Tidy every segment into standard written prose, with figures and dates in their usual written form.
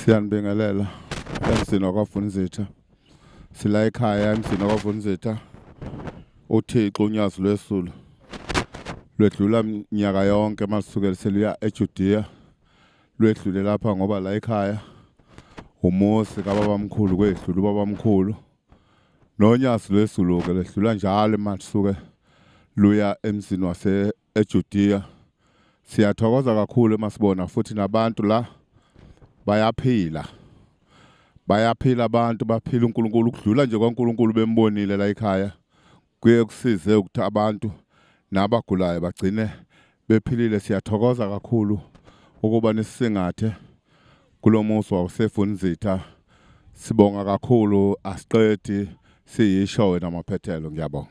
Siyanibingelela emzini wakwaVunizitha. Sila ekhaya emzini wakwaVunizitha. uThixo uNyazilwezulu lwedlula minyaka yonke masukela seluya Ejudiya. Lwedlule lapha ngoba la ekhaya umusi kababamkhulu kwedlula ubabamkhulu. NoNyazilwezulu ke ledlula njalo masuke luya emzini wase Ejudiya. Siyathokoza kakhulu masibona futhi nabantu la bayaphila abantu baphila uNkulunkulu ukudlula nje kwaNkulunkulu bembonile la ekhaya. Kuye kusize ukuthi abantu nabagulayo bagcine bephilile. Siyathokoza kakhulu ukuba nisisingathe kulomuzi waseVunizitha. Sibonga kakhulu asiqedi siyisho wena maphethelo. Ngiyabonga.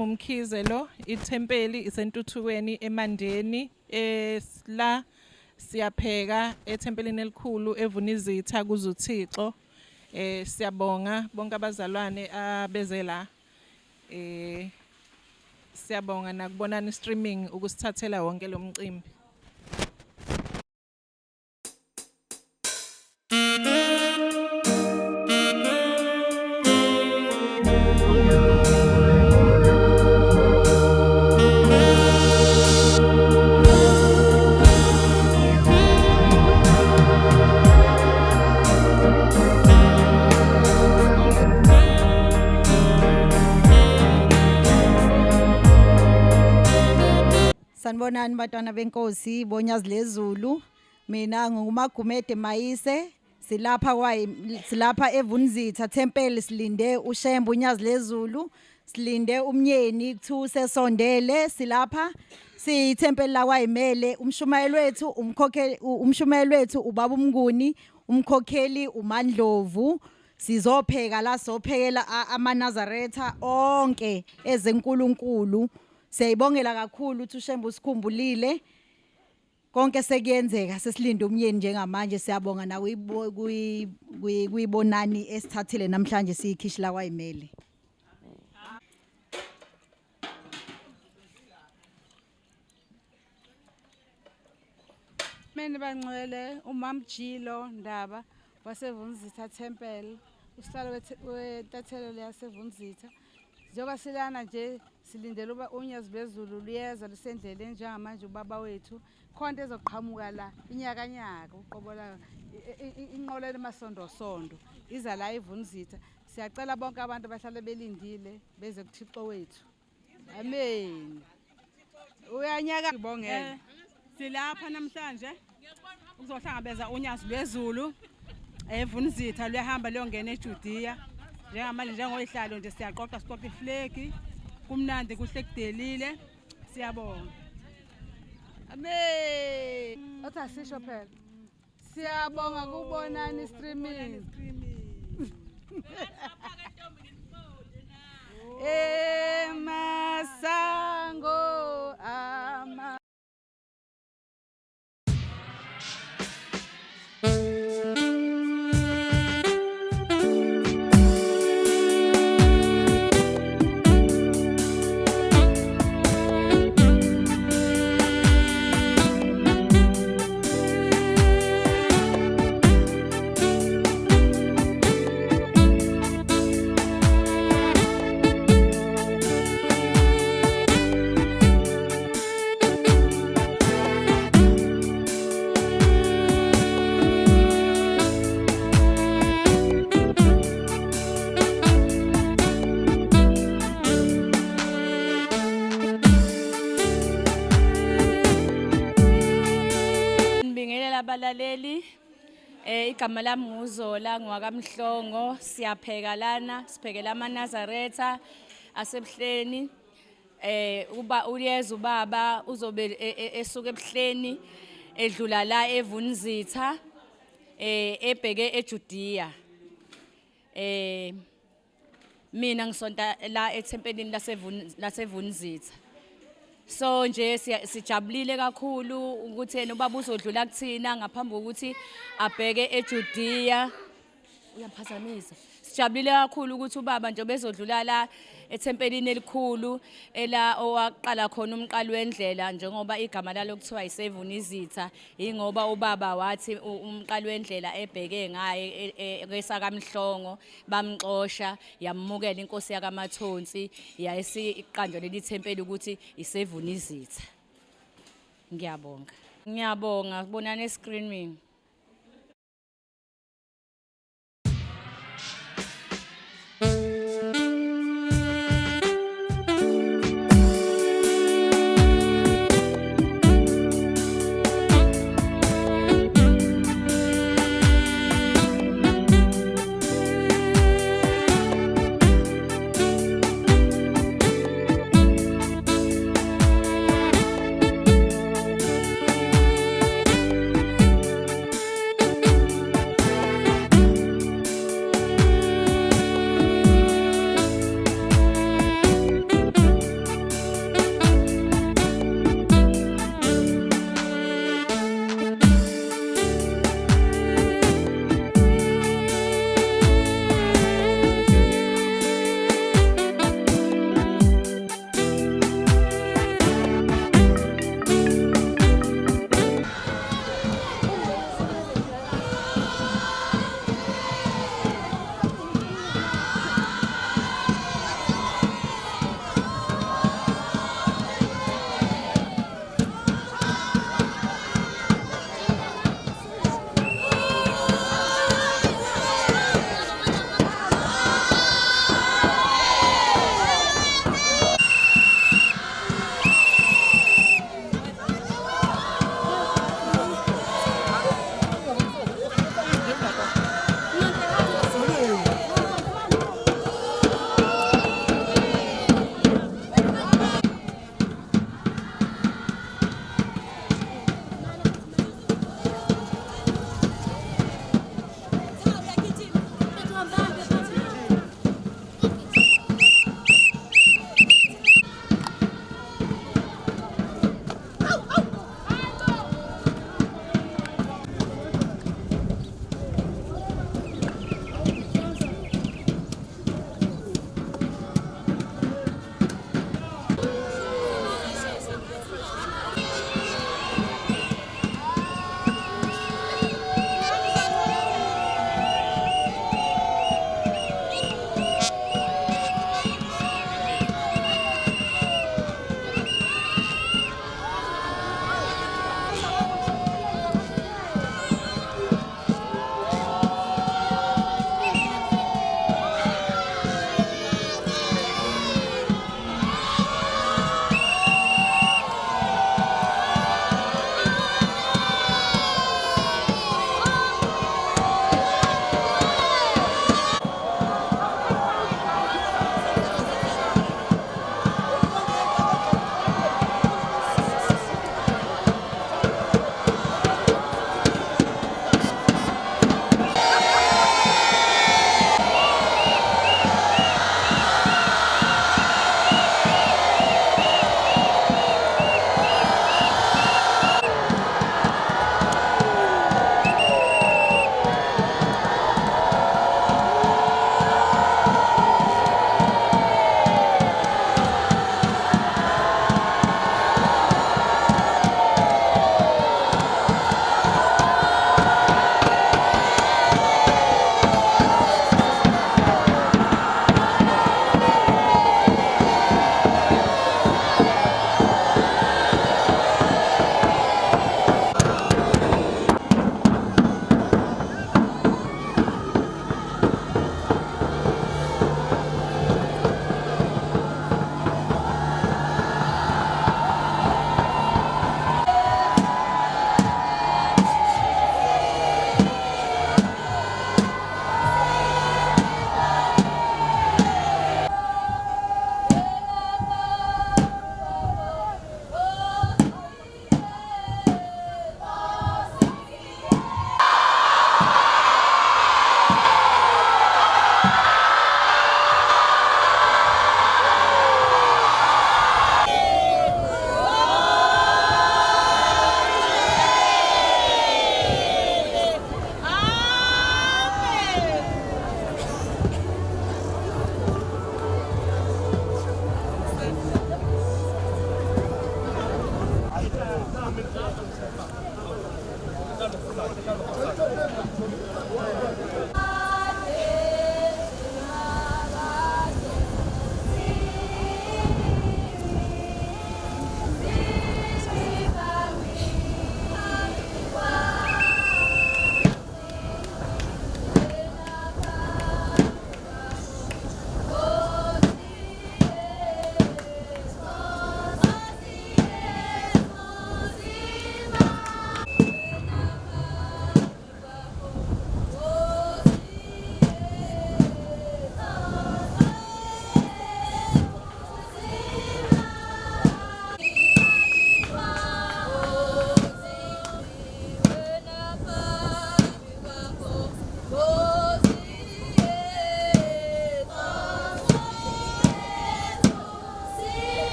Umkhizelo itempeli isentuthukweni emandeni la siyapheka etempelini elikhulu Evunizitha kuZothixo. Siyabonga bonke abazalwane abeze la. Siyabonga nakubonani streaming ukusithathela wonke lo mcimbi. Bonani batwana benkosi uNyazilwezulu. Mina ngumagumede mayise silapha Evunizitha Temple silinde uShembe uNyazilwezulu, silinde umnyeni kuthuse sondele. Silapha siyithempeli la kwayimele umshumayeli wethu ubaba uMnguni, umkhokheli uMandlovu. Sizopheka la sophekela Amanazaretha onke ezenkulunkulu. Siyayibongela kakhulu ukuthi uShembe usikhumbulile. Konke sekuyenzeka sesilinde umyeni njengamanje. Siyabonga na kuyibonani esithathile namhlanje siyikhishi la kwayimele. Mina bangcwele uMamjilo Ndaba waseVunizitha Temple, usihlalo wetathelo leyaseVunizitha. Njengoba silana nje silindele uba uNyazilwezulu liyeza lisendleleni njengamanje ubaba wethu khonto ezoqhamuka la inyakanyaka uqobola inqola lemasondosondo iza la eVunizitha. Siyacela bonke abantu abahlale belindile beze kuThixo wethu. Amen. Uyanyaka ngibongela. Silapha namhlanje ukuzohlangabeza uNyazilwezulu eVunizitha luyahamba liyongena eJudea. Njengamanje njengoyihlalo nje siyaqoqa siqoqa iflegi. Kumnandi kuhle kudelile. Siyabonga. Amen. Othi asisho phela. Siyabonga kubonani streaming. Masango ama abalaleli. Igama lami nguZola ngwakamhlongo. Siyapheka lana, siphekela Amanazaretha asebuhleni. Uyeza ubaba uzobe esuka ebuhleni edlula la Evunizitha ebheke Ejudiya. Mina ngisonta la ethempelini lasevunizitha. So nje sijabulile kakhulu ukuthi yena ubaba uzodlula kuthina ngaphambi kokuthi abheke Ejudiya. Uyaphazamisa. Sijabulile kakhulu ukuthi ubaba nje bezodlula la ethempelini elikhulu ela owaqala khona umqali wendlela njengoba igama lalo kuthiwa isevunizitha ingoba ubaba wathi umqali wendlela ebheke ngaye kwesakamhlongo bamxosha yamukela inkosi yakamathonsi yayisiqanjwa leli thempeli ukuthi isevunizitha. Ngiyabonga bonani screening.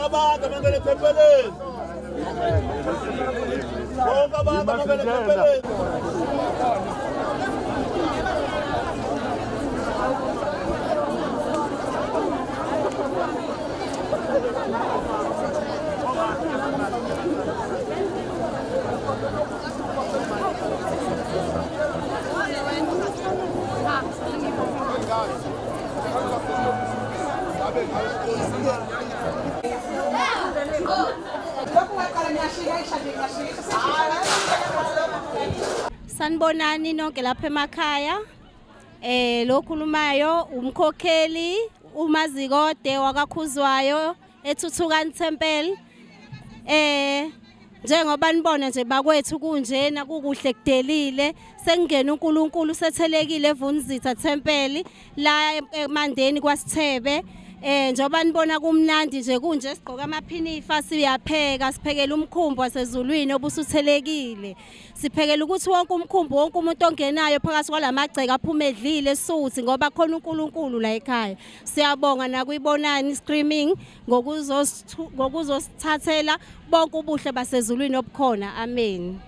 abantu abangena tempeleni. Bonke abantu abangena tempeleni. Sanibonani nonke lapha emakhaya. Lo khulumayo umkhokheli umazikode wakakhuzwayo eThuthukani Temple. Njengoba nibona nje bakwethu kunjena kukuhle kudelile sengena uNkulunkulu sethelekile eVunizitha Temple la emandeni kwaSithebe. Njoba nibona kumnandi nje kunje sigqoka amaphinifa siyapheka siphekela umkhumbiwasezulwini obusuthelekile. Siphekela ukuthi wonke umkhumbi wonke umuntu ongenayo phakathi kwalamagceke aphume edlile suthi ngoba khona uNkulunkulu la ekhaya. Siyabonga nakuyibonani streaming ngokuzosithathela bonke ubuhle basezulwini obukhona. Amen.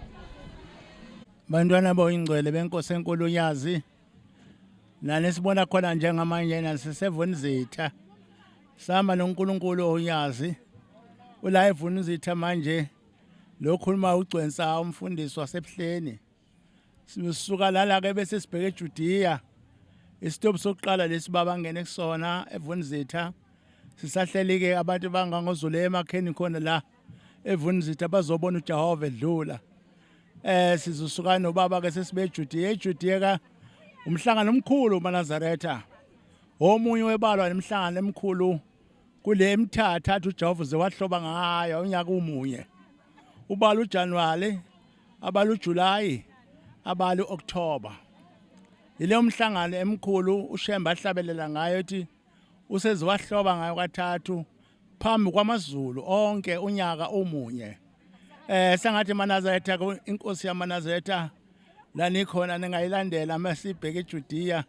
Bantwana boyingcwele benkosi enkulu Unyazi. Nani sibona khona njengamanje nasesevunizitha. Sama noNkulunkulu uNyazi. Ula evunizitha manje lokhuluma ugcwensa umfundisi wasebuhleni. Sisuka lala ke bese sibheke eJudiya. Isitop sokuqala lesibaba ngene kusona evunizitha. Sisahlelike abantu bangangozulu emakheni khona la evunizitha bazobona uJehova edlula. Sizosuka nobaba ke sesibe eJudiya. eJudiya ka umhlangano omkhulu Amanazaretha. Omunye webalwa nemhlangano emkhulu kule emithathu uJehova zewahloba ngayo unyaka umunye. Ubala uJanuwari, abala uJulayi, abala uOkthoba. Ile umhlangano emkhulu uShembe ahlabelela ngayo ethi usezwahloba ngayo kathathu phambi kwamazulu onke unyaka umunye. Sengathi Amanazaretha inkosi yaManazaretha la nikhona ningayilandela masibheke eJudiya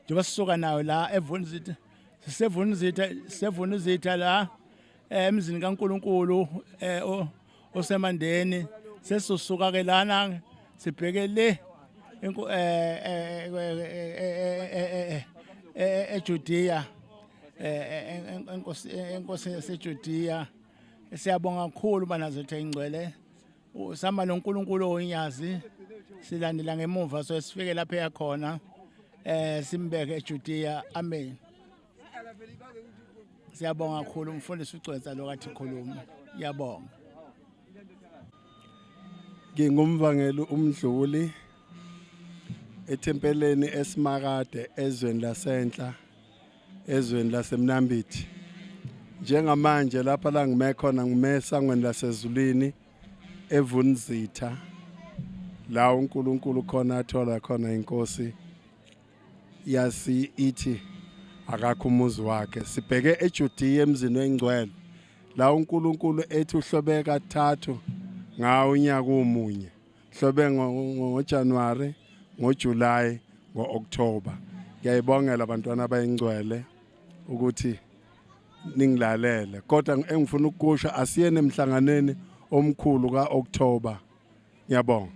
njengoba sisuka nayo la evunizitha sevunizitha la emzini kaNkulunkulu osemandeni sesusuka ke lana sibheke le eJudiya enkosi yaseJudiya. Siyabonga kakhulu Amanazaretha ingcwele sama noNkulunkulu uNyazi silandela ngemuva so sifike lapha yakhona simbeke eJudiya. Amen. Siyabonga kakhulu umfundisi ucwensa lokathi khuluma. Yabonga. Ngingumvangeli umdluli etempeleni eSimakade ezweni lasenhla ezweni laseMnambithi. Njengamanje lapha la ngime khona ngimesangweni lasezulwini Evunizitha la uNkulunkulu khona athola khona inkosi yasi ithi akakho umuzi wakhe. Sibheke eJudiya emzini wengcwele la uNkulunkulu ethi uhlobe kathathu ngawo unyaka umunye. Hlobe ngoJanuwari, ngoJulayi, ngoOkthoba. Ngiyayibongela abantwana abayingcwele ukuthi ningilalele kodwa engifuna ukusho asiyene emhlanganeni omkhulu kaOkthoba. Ngiyabonga.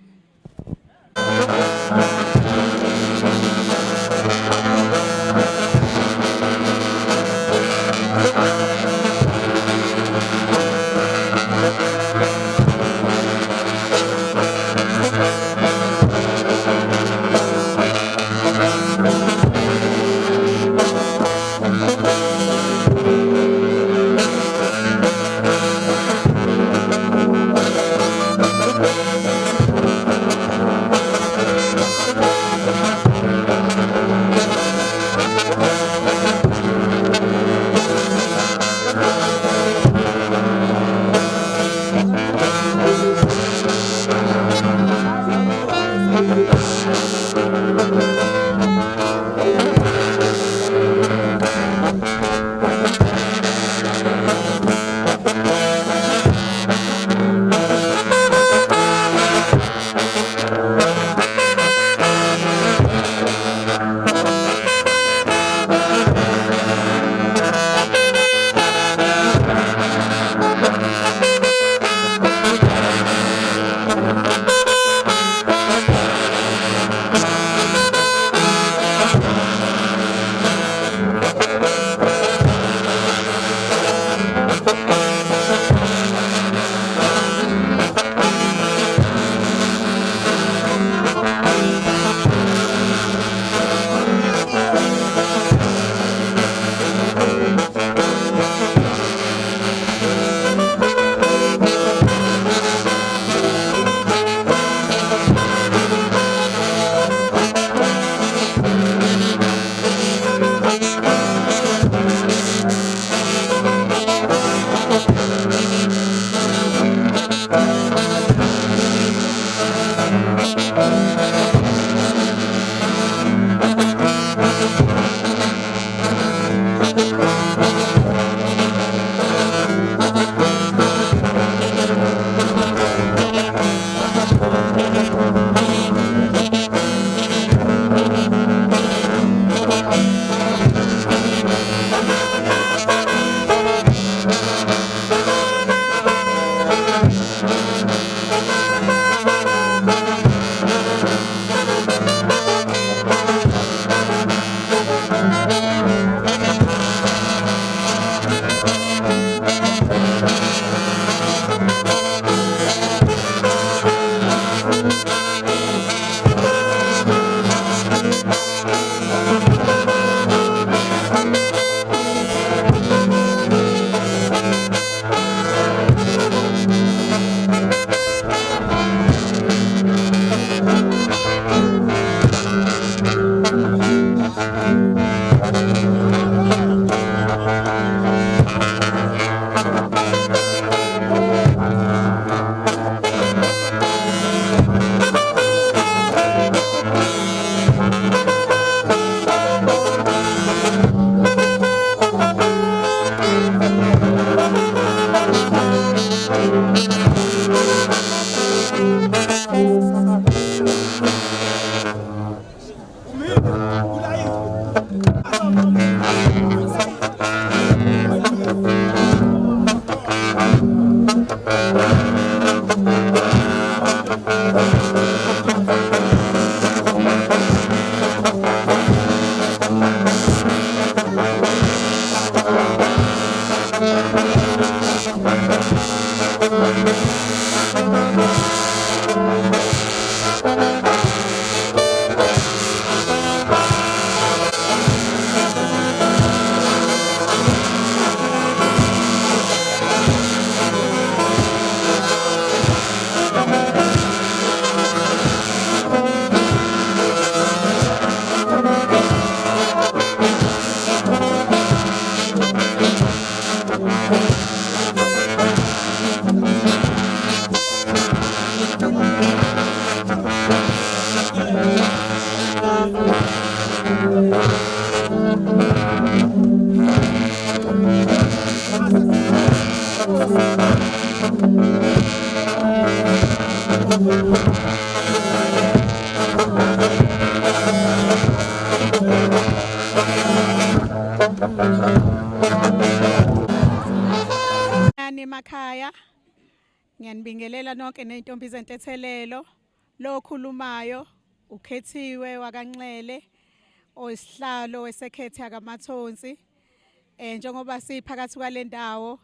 Emakhaya ngiyanibingelela nonke nezintombi zentethelelo lo khulumayo ukhethiwe wakanxele oyisihlalo wesekhethe akamathonsi njengoba siphakathi kwalendawo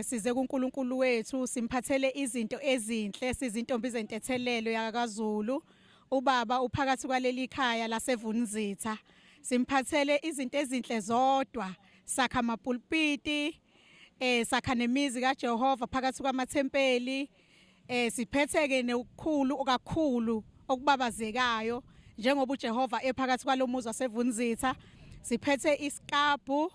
size kuNkulunkulu wethu simphathele izinto ezinhle sizintombi zentethelelo yakwaZulu ubaba uphakathi kwaleli khaya laseVunizitha simphathele izinto ezinhle zodwa sakha amapulpiti sakha nemizi kaJehova phakathi kwamathempeli siphetheke nokukhulu kakhulu okubabazekayo njengoba uJehova ephakathi kwalomuzi waseVunizitha siphethe iskapu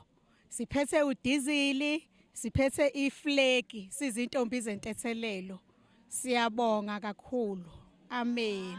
siphethe udizili siphethe iflegi sizintombi zentethelelo siyabonga kakhulu amen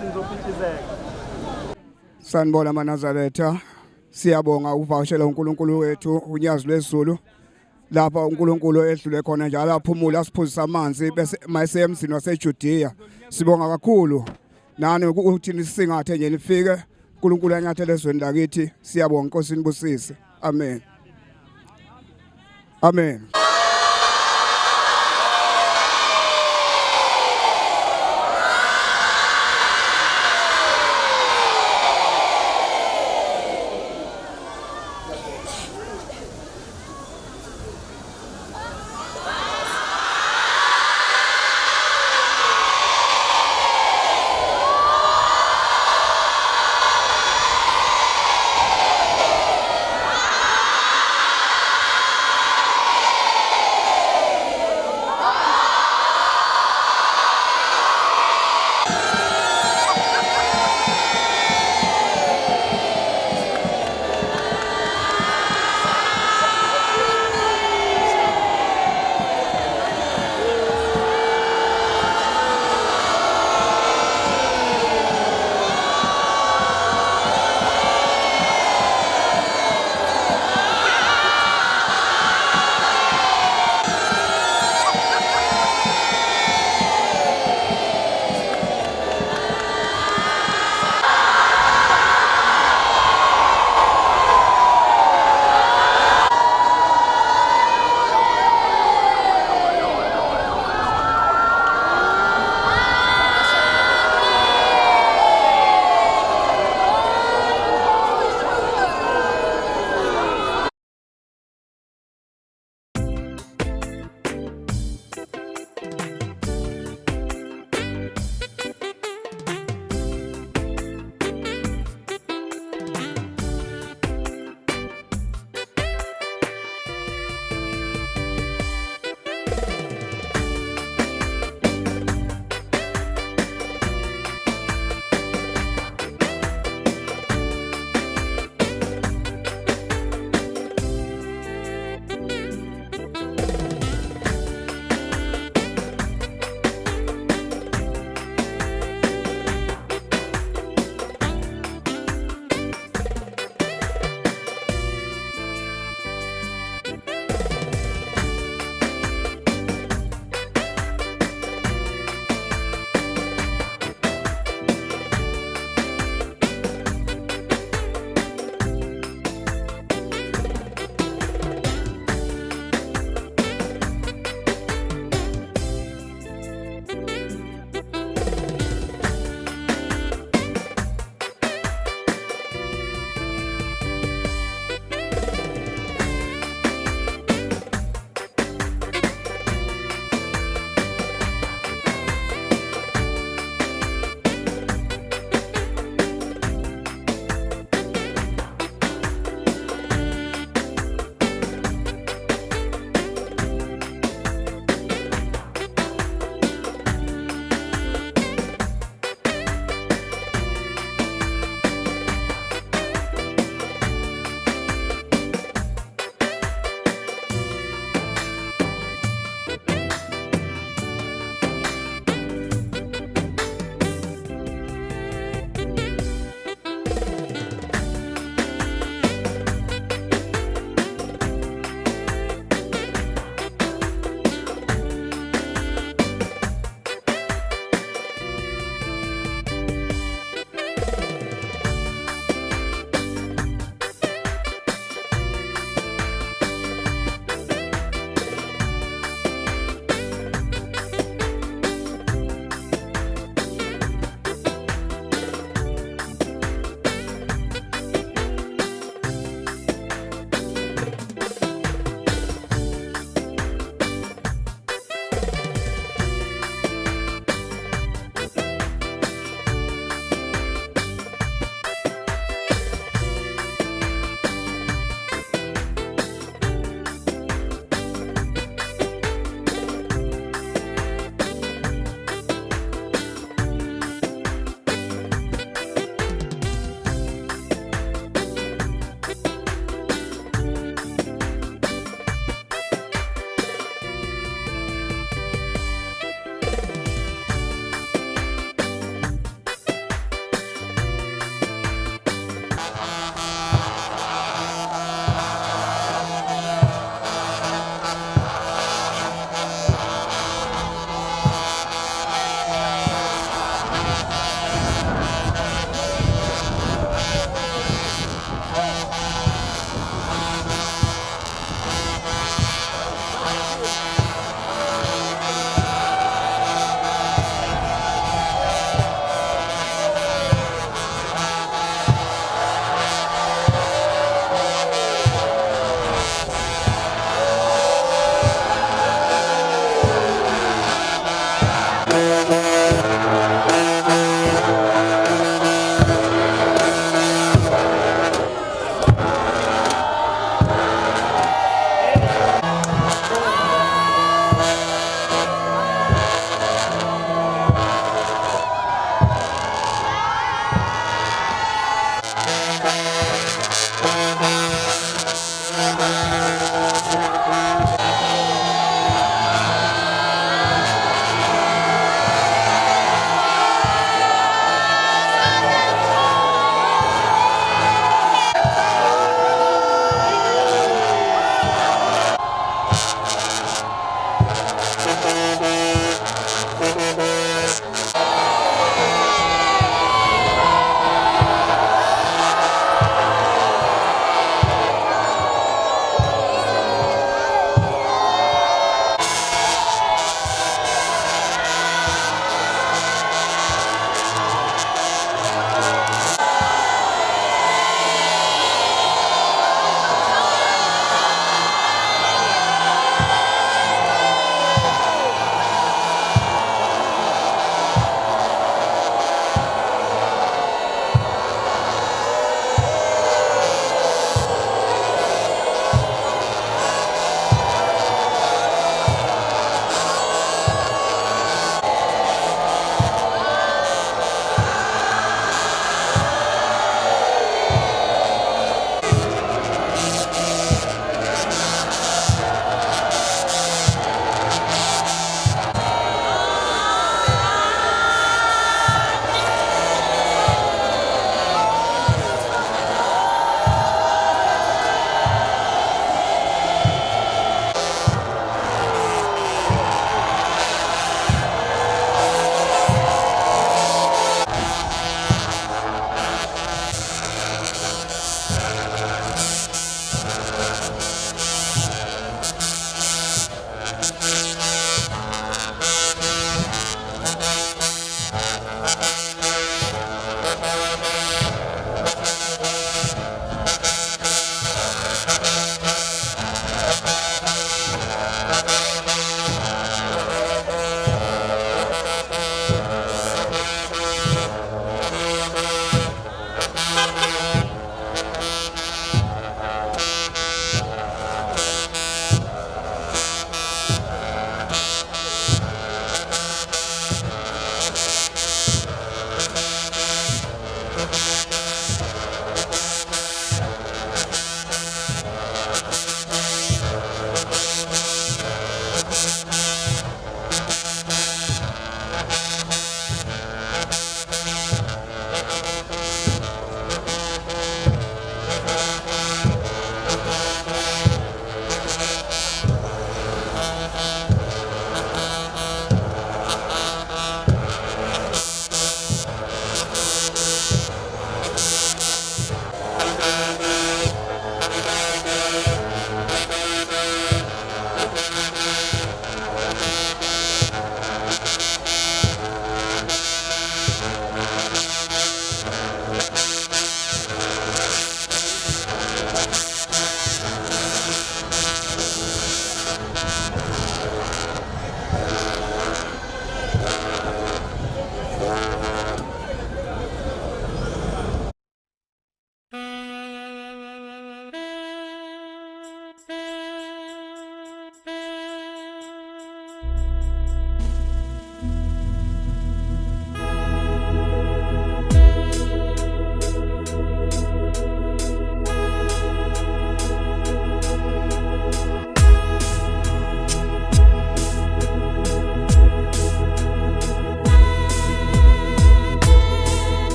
mhlali ngizophithizeka. Sanibona Amanazaretha, siyabonga ukuvakashela uNkulunkulu wethu uNyazilwezulu. Lapha uNkulunkulu edlule khona njalo aphumula asiphuzisa amanzi bese mayise emzini waseJudea. Sibonga kakhulu nani ukuthi nisingathe nje nifike uNkulunkulu anyathele ezweni lakithi. Siyabonga Nkosi nibusise. Amen. Amen.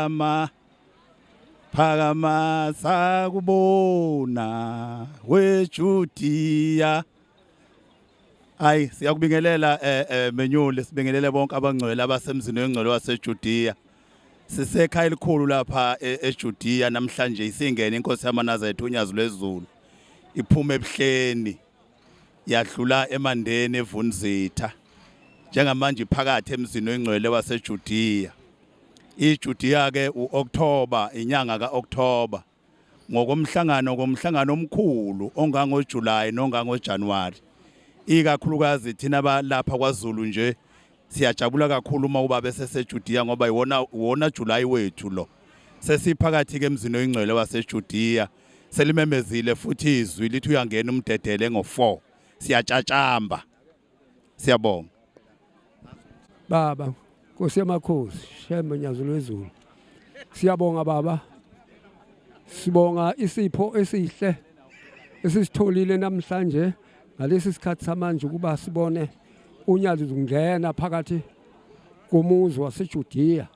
phakama phakama sakubona weJudiya. Hayi siyakubingelela menyule sibingelele bonke abangcwele abasemzini wengcwele waseJudiya. Sisekhaya elikhulu lapha eJudiya namhlanje isingene inkosi yaManazaretha uNyazilwezulu. Iphume ebuhleni yadlula emandeni Evunizitha. Njengamanje phakathi emzini wengcwele waseJudiya. IJudiya ke uOctober inyanga kaOctober. Ngomhlangano omkhulu ongangoJuly nongangoJanuary. Ikakhulukazi thina balapha kwaZulu nje siyajabula kakhulu uma ubaba seseJudiya ngoba iwona July wethu lo. Sesiphakathi ke emzini wengcwele waseJudiya. Selimemezile futhi izwi lithi uyangena umdedele ngo4. Siyatshantshamba. Siyabonga. Baba, Nkosi yamakhosi, Shembe uNyazilwezulu. Siyabonga baba. Sibonga isipho esihle esisitholile namhlanje ngalesi sikhathi samanje ukuba sibone uNyazi ungena phakathi komuzi waseJudiya.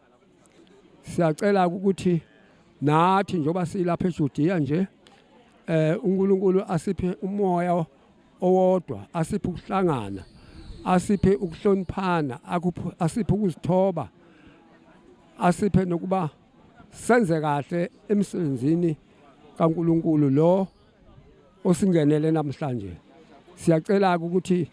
Siyacela ukuthi nathi njoba silapha eJudiya nje uNkulunkulu asiphe umoya owodwa, asiphe ukuhlangana, asiphe ukuhloniphana, asiphe ukuzithoba, asiphe nokuba senze kahle emsebenzini kaNkulunkulu lo osingenele namhlanje. Siyacela ukuthi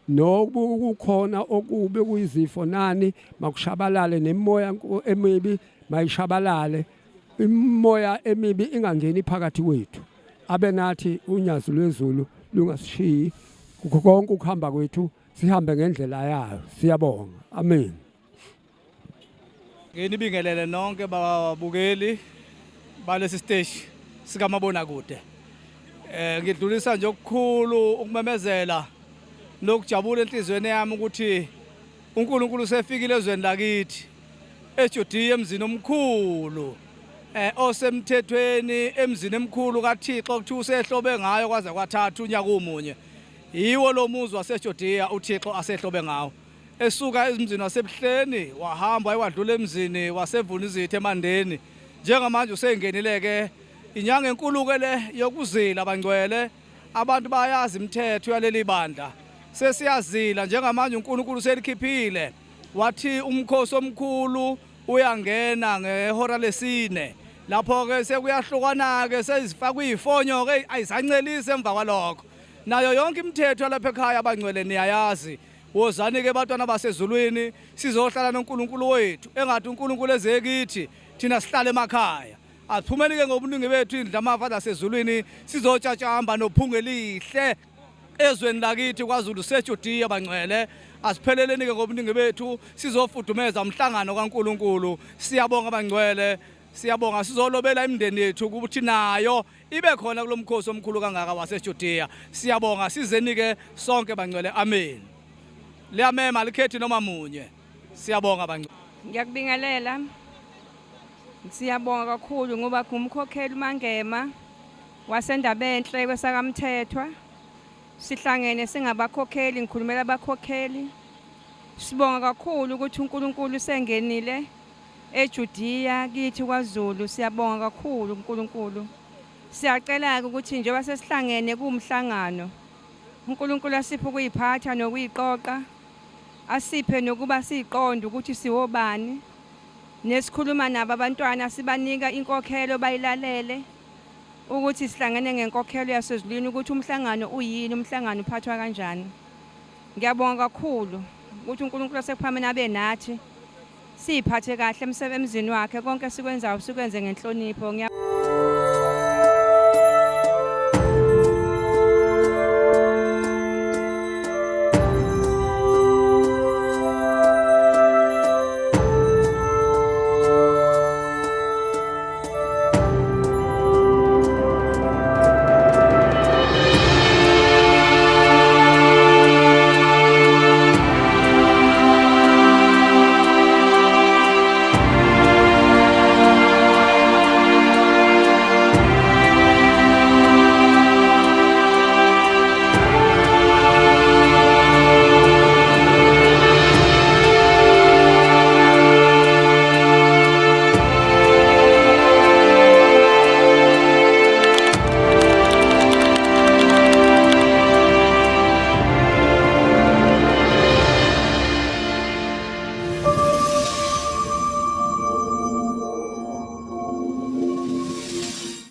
nokukhona okube kuyizifo nani makushabalale nemoya emibi mayishabalale, imoya emibi ingangeni phakathi kwethu. Abe nathi uNyazilwezulu lungasishiyi kukho konke ukuhamba kwethu, sihambe ngendlela yayo. Siyabonga. Amen. Nginibingelele nonke babukeli balesi stage sikamabona kude. Ngidlulisa nje okukhulu ukumemezela nokujabula enhlizweni yami ukuthi uNkulunkulu usefikile ezweni lakithi eJudiya emzini omkhulu osemthethweni emzini emkhulu kaThixo ukuthi usehlobe ngayo kwaze kwathatha unyaka omunye. Yiwo lo muzi waseJudiya uThixo asehlobe ngawo. Esuka emzini wasebuhleni wahamba ewadlula emzini wasevunizitha emandeni. Njengamanje usengenile ke inyanga enkulu ke le yokuzila bangcwele. Abantu bayazi imithetho yaleli bandla. Sesiyazila njengamanje uNkulunkulu selikhiphile. Wathi umkhosi omkhulu uyangena ngehora lesine. Lapho ke sekuyahlukana ke sezifakwa izifonyo ke ayisancelise emva kwalokho. Nayo yonke imithetho lapha ekhaya abangcwele niyayazi. Wozani ke bantwana basezulwini sizohlala noNkulunkulu wethu. Engathi uNkulunkulu ezekithi thina sihlale emakhaya. Aphumeni ke ngobuningi bethu indlamafa lasezulwini sizotshantshamba nophungu elihle ezweni lakithi kwaZulu seJudiya bangcwele. Asipheleleni ke ngobuningi bethu sizofudumeza umhlangano kaNkulunkulu. Siyabonga bangcwele. Siyabonga sizolobela imindeni yethu ukuthi nayo ibe khona kulomkhosi omkhulu kangaka waseJudiya. Siyabonga sizeni ke sonke bangcwele. Amen. Liyamema likhethi noma munye. Siyabonga bangcwele. Ngiyakubingelela. Siyabonga kakhulu ngoba kumkhokheli uMangema wasendaba enhle kwesakamthethwa. Sihlangene singabakhokheli, ngikhulumela abakhokheli. Sibonga kakhulu ukuthi uNkulunkulu usengenile eJudiya kithi kwaZulu. Siyabonga kakhulu uNkulunkulu. Siyacela ukuthi njengoba sesihlangene kumhlangano uNkulunkulu asiphe ukuyiphatha nokuyiqoqa, asiphe nokuba siqonde ukuthi siwobani, nesikhuluma nabo abantwana sibanika inkokhelo bayilalele ukuthi sihlangene ngenkokhelo yasezulwini ukuthi umhlangano uyini, umhlangano uphathwa kanjani. Ngiyabonga kakhulu ukuthi uNkulunkulu asekuphameni abe nathi siphathe kahle emsebenzini wakhe, konke sikwenzayo sikwenze ngenhlonipho.